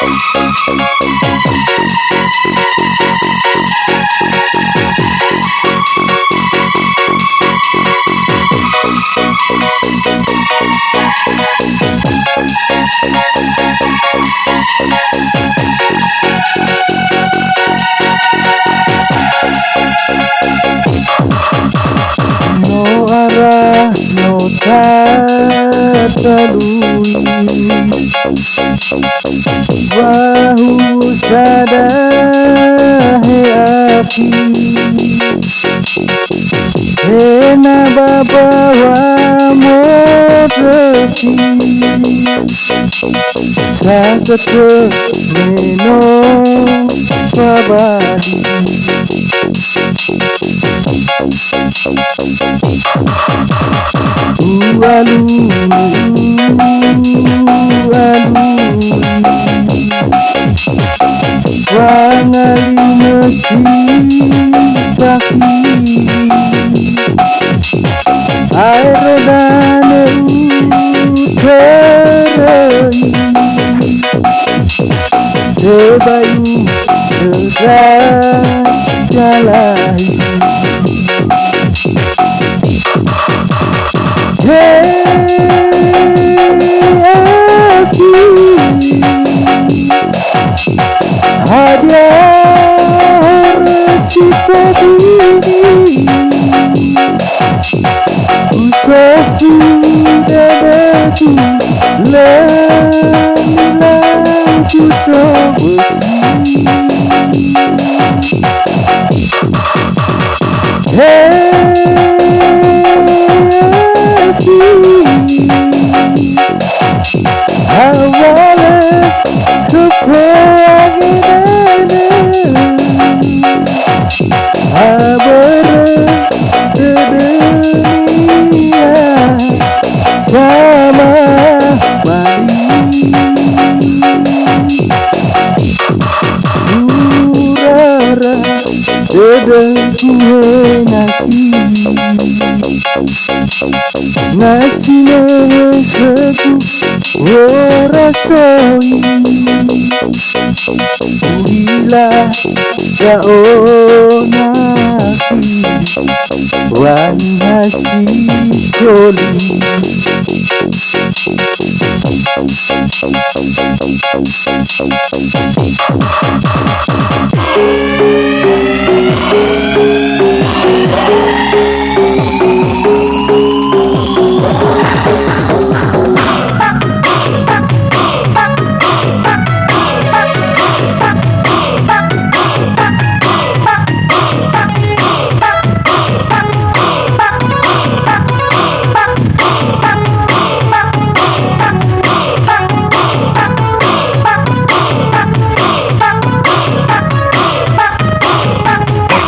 No arah, no tatalui, bahu sadahe api, hena babawa modresi, sakete meno pabadi. Alu wangali mesibaki air dane uterei debayu terjalai. Hadiah resiko diri usahaku dadaku lamilaku sebeti awalnya kebahagiaan berdunia sama urara dedengku enaki ngasih nekeku orasoi uilah jaonaki wan hasi joli.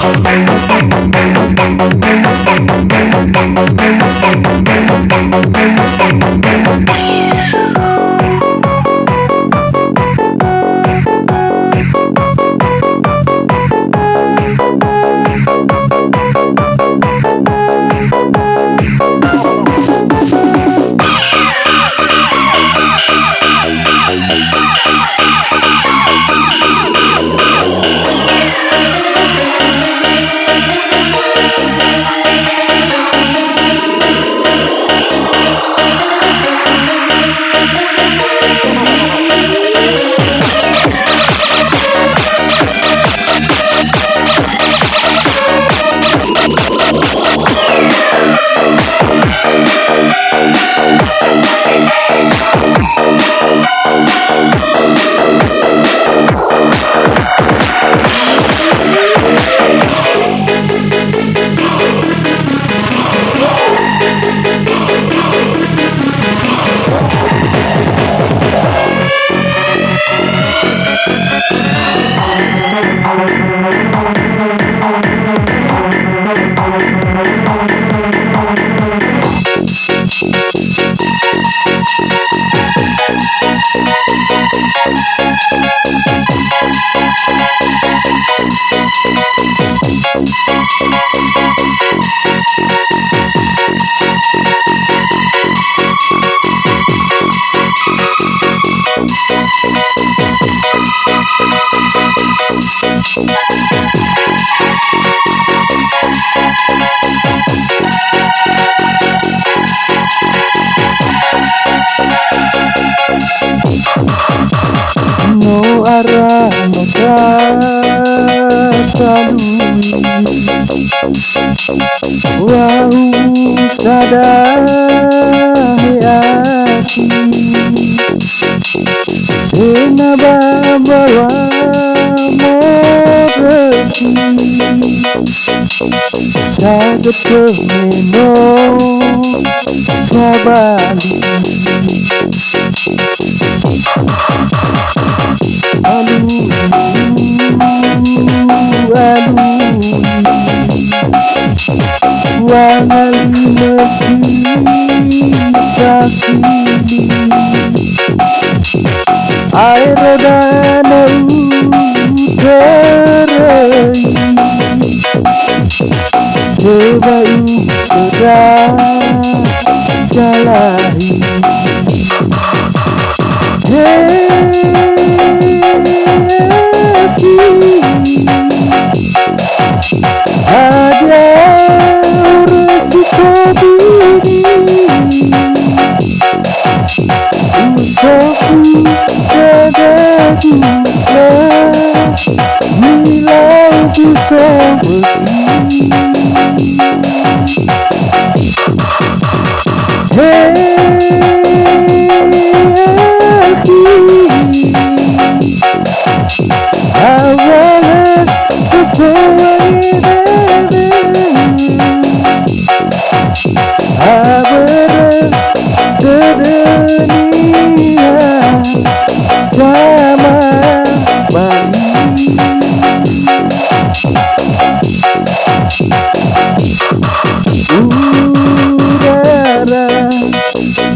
Bang bang bang bang bang bang bang bang. No arah no katalui Wahu sadahe ati Ena babawa moreti Saged kemeno kabali Alu wangali masih kasih air danau derai kebayu sedang jalahi ada resiko diri usahaku jaga juga nilai bisa berdiri awalnya sama Bali udara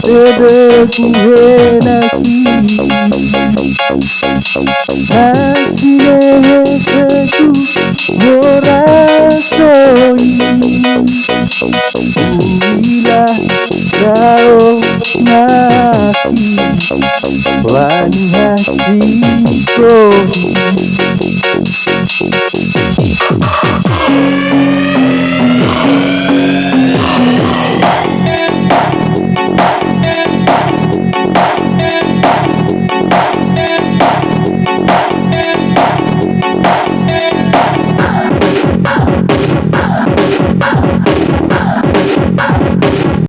dedeku enaki hasilnya keku morasoi uilah kau nasi wani hasiko